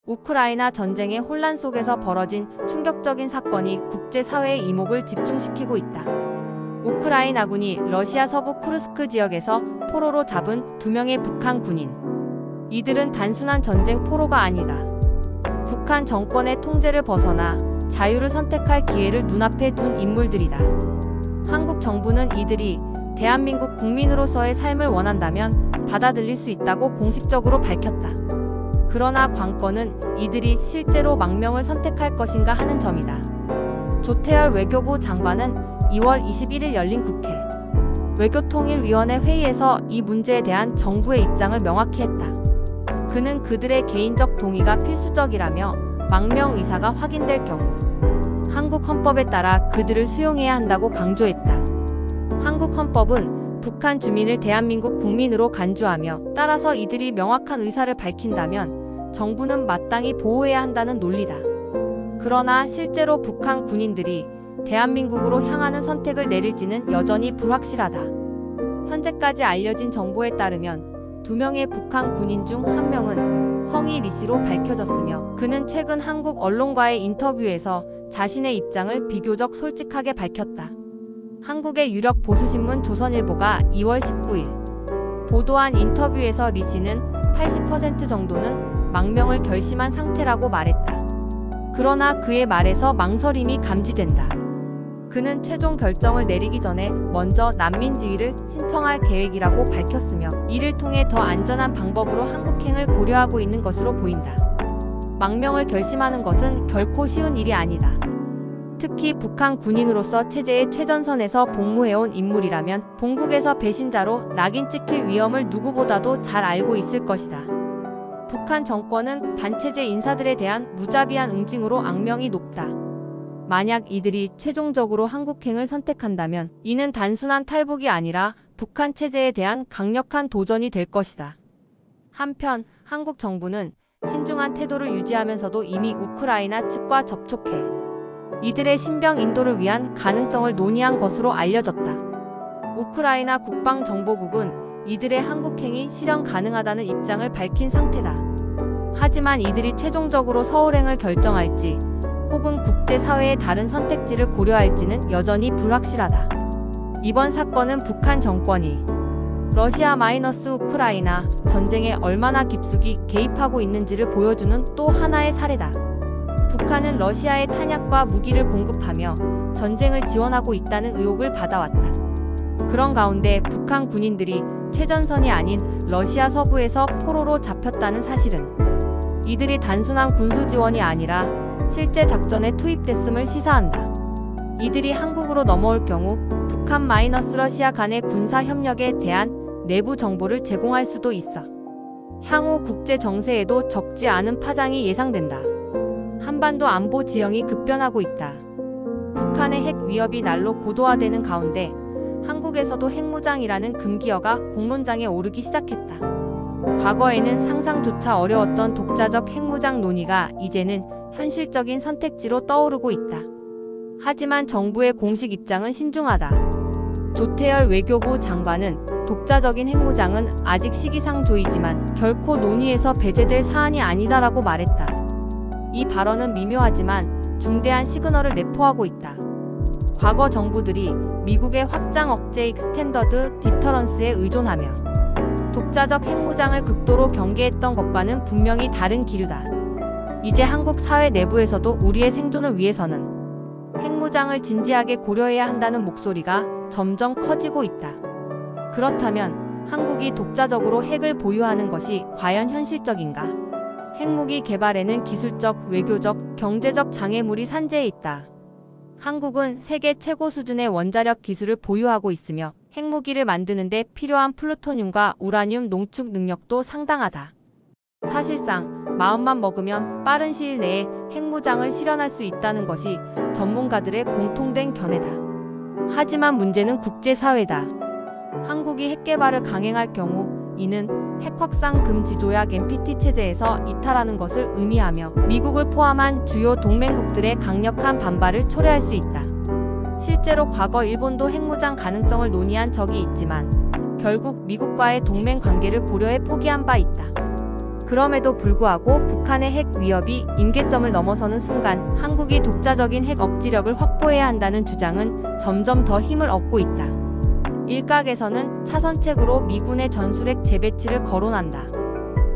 우크라이나 전쟁의 혼란 속에서 벌어진 충격적인 사건이 국제사회의 이목을 집중시키고 있다. 우크라이나군이 러시아 서부 쿠르스크 지역에서 포로로 잡은 2명의 북한 군인. 이들은 단순한 전쟁 포로가 아니다. 북한 정권의 통제를 벗어나 자유를 선택할 기회를 눈앞에 둔 인물들이다. 한국 정부는 이들이 대한민국 국민으로서의 삶을 원한다면 받아들일 수 있다고 공식적으로 밝혔다. 그러나 관건은 이들이 실제로 망명을 선택할 것인가 하는 점이다. 조태열 외교부 장관은 2월 21일 열린 국회 외교통일위원회 회의에서 이 문제에 대한 정부의 입장을 명확히 했다. 그는 그들의 개인적 동의가 필수적이라며 망명 의사가 확인될 경우 한국 헌법에 따라 그들을 수용해야 한다고 강조했다. 한국 헌법은 북한 주민을 대한민국 국민으로 간주하며 따라서 이들이 명확한 의사를 밝힌다면 정부는 마땅히 보호해야 한다는 논리다. 그러나 실제로 북한 군인들이 대한민국으로 향하는 선택을 내릴지는 여전히 불확실하다. 현재까지 알려진 정보에 따르면 2명의 북한 군인 중 1명은 성이 리 씨로 밝혀졌으며 그는 최근 한국 언론과의 인터뷰에서 자신의 입장을 비교적 솔직하게 밝혔다. 한국의 유력 보수신문 조선일보가 2월 19일 보도한 인터뷰에서 리 씨는 80% 정도는 망명을 결심한 상태라고 말했다. 그러나 그의 말에서 망설임이 감지된다. 그는 최종 결정을 내리기 전에 먼저 난민 지위를 신청할 계획이라고 밝혔으며 이를 통해 더 안전한 방법으로 한국행을 고려하고 있는 것으로 보인다. 망명을 결심하는 것은 결코 쉬운 일이 아니다. 특히 북한 군인으로서 체제의 최전선에서 복무해온 인물이라면 본국에서 배신자로 낙인 찍힐 위험을 누구보다도 잘 알고 있을 것이다. 북한 정권은 반체제 인사들에 대한 무자비한 응징으로 악명이 높다. 만약 이들이 최종적으로 한국행을 선택한다면 이는 단순한 탈북이 아니라 북한 체제에 대한 강력한 도전이 될 것이다. 한편 한국 정부는 신중한 태도를 유지하면서도 이미 우크라이나 측과 접촉해 이들의 신병 인도를 위한 가능성을 논의한 것으로 알려졌다. 우크라이나 국방정보국은 이들의 한국행이 실현 가능하다는 입장을 밝힌 상태다. 하지만 이들이 최종적으로 서울행을 결정할지 혹은 국제사회의 다른 선택지를 고려할지는 여전히 불확실하다. 이번 사건은 북한 정권이 러시아-우크라이나 전쟁에 얼마나 깊숙이 개입하고 있는지를 보여주는 또 하나의 사례다. 북한은 러시아에 탄약과 무기를 공급하며 전쟁을 지원하고 있다는 의혹을 받아왔다. 그런 가운데 북한 군인들이 최전선이 아닌 러시아 서부에서 포로로 잡혔다는 사실은 이들이 단순한 군수 지원이 아니라 실제 작전에 투입됐음을 시사한다. 이들이 한국으로 넘어올 경우 북한-러시아 간의 군사 협력에 대한 내부 정보를 제공할 수도 있어 향후 국제 정세에도 적지 않은 파장이 예상된다. 한반도 안보 지형이 급변하고 있다. 북한의 핵 위협이 날로 고도화되는 가운데 한국에서도 핵무장이라는 금기어가 공론장에 오르기 시작했다. 과거에는 상상조차 어려웠던 독자적 핵무장 논의가 이제는 현실적인 선택지로 떠오르고 있다. 하지만 정부의 공식 입장은 신중하다. 조태열 외교부 장관은 독자적인 핵무장은 아직 시기상조이지만 결코 논의에서 배제될 사안이 아니다라고 말했다. 이 발언은 미묘하지만 중대한 시그널을 내포하고 있다. 과거 정부들이 미국의 확장 억제 익스텐더드 디터런스에 의존하며 독자적 핵무장을 극도로 경계했던 것과는 분명히 다른 기류다. 이제 한국 사회 내부에서도 우리의 생존을 위해서는 핵무장을 진지하게 고려해야 한다는 목소리가 점점 커지고 있다. 그렇다면 한국이 독자적으로 핵을 보유하는 것이 과연 현실적인가? 핵무기 개발에는 기술적, 외교적, 경제적 장애물이 산재해 있다. 한국은 세계 최고 수준의 원자력 기술을 보유하고 있으며 핵무기를 만드는 데 필요한 플루토늄과 우라늄 농축 능력도 상당하다. 사실상 마음만 먹으면 빠른 시일 내에 핵무장을 실현할 수 있다는 것이 전문가들의 공통된 견해다. 하지만 문제는 국제사회다. 한국이 핵개발을 강행할 경우 이는 핵확산 금지 조약 NPT 체제에서 이탈하는 것을 의미하며 미국을 포함한 주요 동맹국들의 강력한 반발을 초래할 수 있다. 실제로 과거 일본도 핵무장 가능성을 논의한 적이 있지만 결국 미국과의 동맹 관계를 고려해 포기한 바 있다. 그럼에도 불구하고 북한의 핵 위협이 임계점을 넘어서는 순간 한국이 독자적인 핵 억지력을 확보해야 한다는 주장은 점점 더 힘을 얻고 있다. 일각에서는 차선책으로 미군의 전술핵 재배치를 거론한다.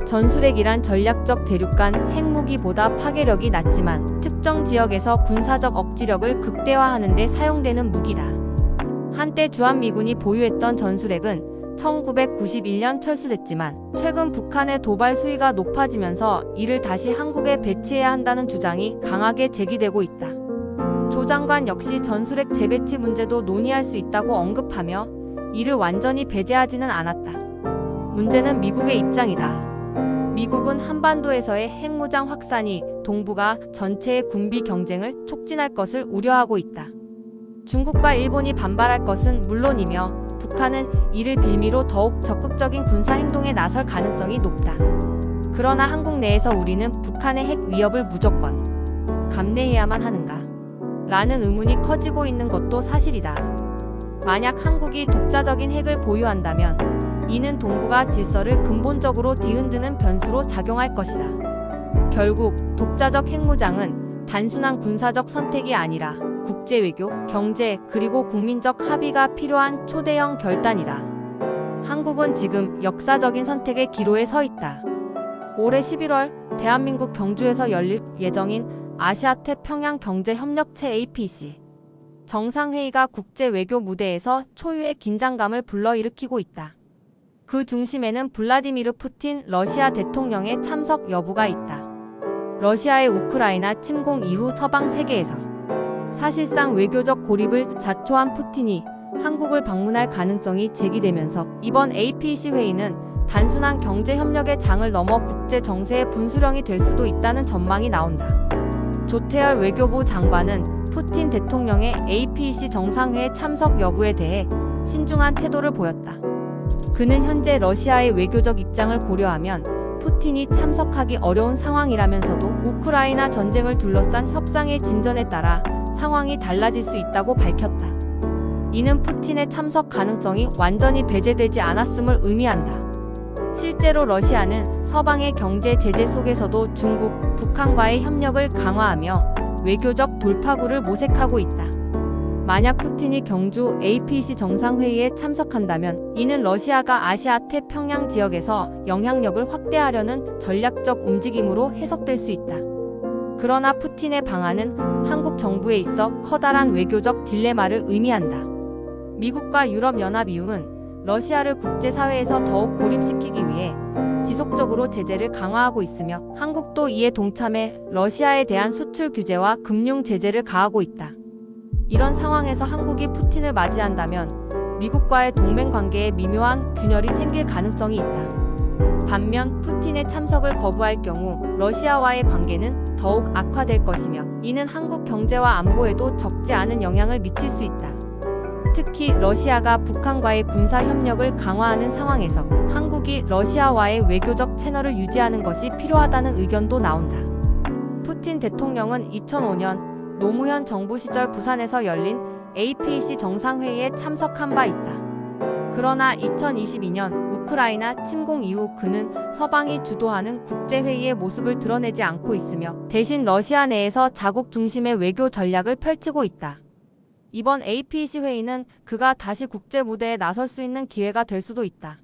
전술핵이란 전략적 대륙간 핵무기보다 파괴력이 낮지만 특정 지역에서 군사적 억지력을 극대화하는 데 사용되는 무기다. 한때 주한미군이 보유했던 전술핵은 1991년 철수됐지만 최근 북한의 도발 수위가 높아지면서 이를 다시 한국에 배치해야 한다는 주장이 강하게 제기되고 있다. 조 장관 역시 전술핵 재배치 문제도 논의할 수 있다고 언급하며 이를 완전히 배제하지는 않았다. 문제는 미국의 입장이다. 미국은 한반도에서의 핵무장 확산이 동북아 전체의 군비 경쟁을 촉진할 것을 우려하고 있다. 중국과 일본이 반발할 것은 물론이며 북한은 이를 빌미로 더욱 적극적인 군사 행동에 나설 가능성이 높다. 그러나 한국 내에서 우리는 북한의 핵 위협을 무조건 감내해야만 하는가? 라는 의문이 커지고 있는 것도 사실이다. 만약 한국이 독자적인 핵을 보유한다면 이는 동북아 질서를 근본적으로 뒤흔드는 변수로 작용할 것이다. 결국 독자적 핵무장은 단순한 군사적 선택이 아니라 국제외교, 경제, 그리고 국민적 합의가 필요한 초대형 결단이다. 한국은 지금 역사적인 선택의 기로에 서 있다. 올해 11월 대한민국 경주에서 열릴 예정인 아시아태평양 경제협력체 APEC 정상회의가 국제외교 무대에서 초유의 긴장감을 불러일으키고 있다. 그 중심에는 블라디미르 푸틴 러시아 대통령의 참석 여부가 있다. 러시아의 우크라이나 침공 이후 서방 세계에서 사실상 외교적 고립을 자초한 푸틴이 한국을 방문할 가능성이 제기되면서 이번 APEC 회의는 단순한 경제협력의 장을 넘어 국제정세의 분수령이 될 수도 있다는 전망이 나온다. 조태열 외교부 장관은 푸틴 대통령의 APEC 정상회의 참석 여부에 대해 신중한 태도를 보였다. 그는 현재 러시아의 외교적 입장을 고려하면 푸틴이 참석하기 어려운 상황이라면서도 우크라이나 전쟁을 둘러싼 협상의 진전에 따라 상황이 달라질 수 있다고 밝혔다. 이는 푸틴의 참석 가능성이 완전히 배제되지 않았음을 의미한다. 실제로 러시아는 서방의 경제 제재 속에서도 중국, 북한과의 협력을 강화하며 외교적 돌파구를 모색하고 있다. 만약 푸틴이 경주 APEC 정상회의에 참석한다면 이는 러시아가 아시아 태평양 지역에서 영향력을 확대하려는 전략적 움직임으로 해석될 수 있다. 그러나 푸틴의 방안은 한국 정부에 있어 커다란 외교적 딜레마를 의미한다. 미국과 유럽연합 EU는 러시아를 국제사회에서 더욱 고립시키기 위해 지속적으로 제재를 강화하고 있으며 한국도 이에 동참해 러시아에 대한 수출 규제와 금융 제재를 가하고 있다. 이런 상황에서 한국이 푸틴을 맞이한다면 미국과의 동맹 관계에 미묘한 균열이 생길 가능성이 있다. 반면 푸틴의 참석을 거부할 경우 러시아와의 관계는 더욱 악화될 것이며 이는 한국 경제와 안보에도 적지 않은 영향을 미칠 수 있다. 특히 러시아가 북한과의 군사 협력을 강화하는 상황에서 한국이 러시아와의 외교적 채널을 유지하는 것이 필요하다는 의견도 나온다. 푸틴 대통령은 2005년 노무현 정부 시절 부산에서 열린 APEC 정상회의에 참석한 바 있다. 그러나 2022년 우크라이나 침공 이후 그는 서방이 주도하는 국제회의의 모습을 드러내지 않고 있으며 대신 러시아 내에서 자국 중심의 외교 전략을 펼치고 있다. 이번 APEC 회의는 그가 다시 국제 무대에 나설 수 있는 기회가 될 수도 있다.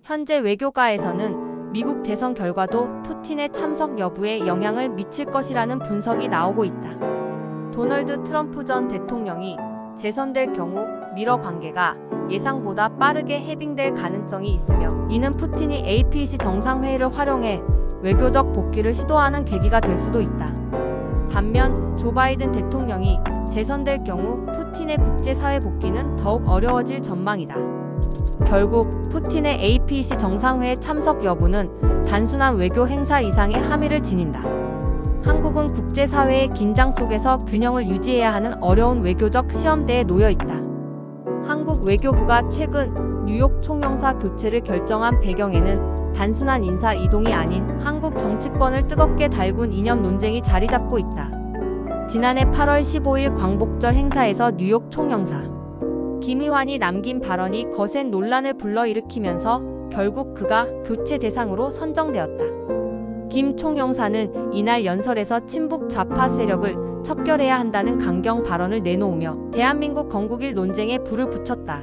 현재 외교가에서는 미국 대선 결과도 푸틴의 참석 여부에 영향을 미칠 것이라는 분석이 나오고 있다. 도널드 트럼프 전 대통령이 재선될 경우 미러 관계가 예상보다 빠르게 해빙될 가능성이 있으며 이는 푸틴이 APEC 정상회의를 활용해 외교적 복귀를 시도하는 계기가 될 수도 있다. 반면 조 바이든 대통령이 재선될 경우 푸틴의 국제사회 복귀는 더욱 어려워질 전망이다. 결국 푸틴의 APEC 정상회의 참석 여부는 단순한 외교 행사 이상의 함의를 지닌다. 한국은 국제사회의 긴장 속에서 균형을 유지해야 하는 어려운 외교적 시험대에 놓여 있다. 한국 외교부가 최근 뉴욕 총영사 교체를 결정한 배경에는 단순한 인사 이동이 아닌 한국 정치권을 뜨겁게 달군 이념 논쟁이 자리 잡고 있다. 지난해 8월 15일 광복절 행사에서 뉴욕 총영사 김의환이 남긴 발언이 거센 논란을 불러일으키면서 결국 그가 교체 대상으로 선정되었다. 김 총영사는 이날 연설에서 친북 좌파 세력을 척결해야 한다는 강경 발언을 내놓으며 대한민국 건국일 논쟁에 불을 붙였다.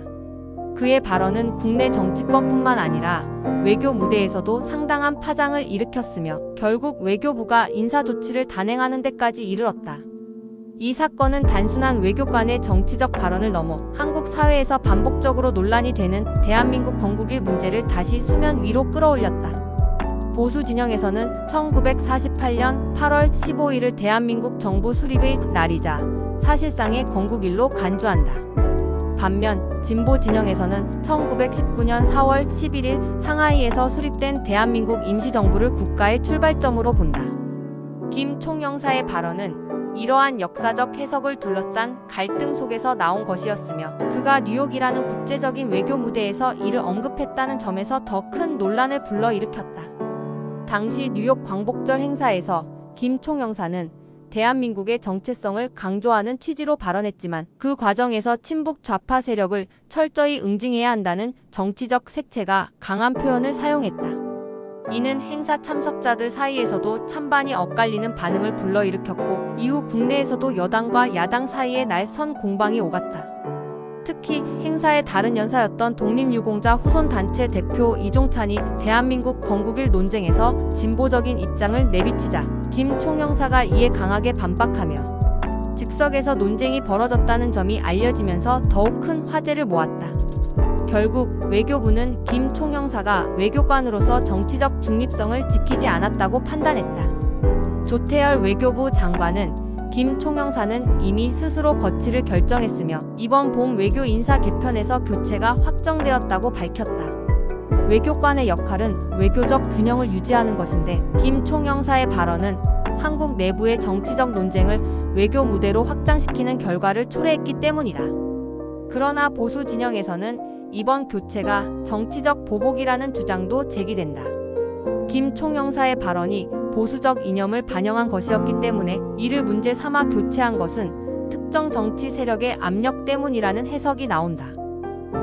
그의 발언은 국내 정치권뿐만 아니라 외교 무대에서도 상당한 파장을 일으켰으며 결국 외교부가 인사조치를 단행하는 데까지 이르렀다. 이 사건은 단순한 외교관의 정치적 발언을 넘어 한국 사회에서 반복적으로 논란이 되는 대한민국 건국일 문제를 다시 수면 위로 끌어올렸다. 보수 진영에서는 1948년 8월 15일을 대한민국 정부 수립의 날이자 사실상의 건국일로 간주한다. 반면 진보 진영에서는 1919년 4월 11일 상하이에서 수립된 대한민국 임시정부를 국가의 출발점으로 본다. 김 총영사의 발언은 이러한 역사적 해석을 둘러싼 갈등 속에서 나온 것이었으며 그가 뉴욕이라는 국제적인 외교 무대에서 이를 언급했다는 점에서 더 큰 논란을 불러일으켰다. 당시 뉴욕 광복절 행사에서 김 총영사는 대한민국의 정체성을 강조하는 취지로 발언했지만 그 과정에서 친북 좌파 세력을 철저히 응징해야 한다는 정치적 색채가 강한 표현을 사용했다. 이는 행사 참석자들 사이에서도 찬반이 엇갈리는 반응을 불러일으켰고 이후 국내에서도 여당과 야당 사이에 날선 공방이 오갔다. 특히 행사의 다른 연사였던 독립유공자 후손단체 대표 이종찬이 대한민국 건국일 논쟁에서 진보적인 입장을 내비치자 김 총영사가 이에 강하게 반박하며 즉석에서 논쟁이 벌어졌다는 점이 알려지면서 더욱 큰 화제를 모았다. 결국 외교부는 김 총영사가 외교관으로서 정치적 중립성을 지키지 않았다고 판단했다. 조태열 외교부 장관은 김 총영사는 이미 스스로 거취를 결정했으며 이번 봄 외교 인사 개편에서 교체가 확정되었다고 밝혔다. 외교관의 역할은 외교적 균형을 유지하는 것인데 김 총영사의 발언은 한국 내부의 정치적 논쟁을 외교 무대로 확장시키는 결과를 초래했기 때문이다. 그러나 보수 진영에서는 이번 교체가 정치적 보복이라는 주장도 제기된다. 김 총영사의 발언이 보수적 이념을 반영한 것이었기 때문에 이를 문제 삼아 교체한 것은 특정 정치 세력의 압력 때문이라는 해석이 나온다.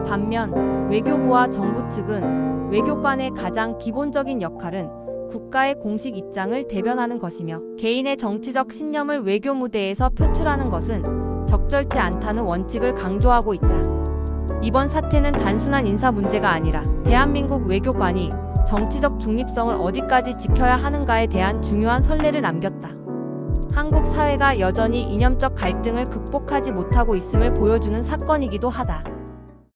반면 외교부와 정부 측은 외교관의 가장 기본적인 역할은 국가의 공식 입장을 대변하는 것이며 개인의 정치적 신념을 외교 무대에서 표출하는 것은 적절치 않다는 원칙을 강조하고 있다. 이번 사태는 단순한 인사 문제가 아니라 대한민국 외교관이 정치적 중립성을 어디까지 지켜야 하는가에 대한 중요한 선례를 남겼다. 한국 사회가 여전히 이념적 갈등을 극복하지 못하고 있음을 보여주는 사건이기도 하다.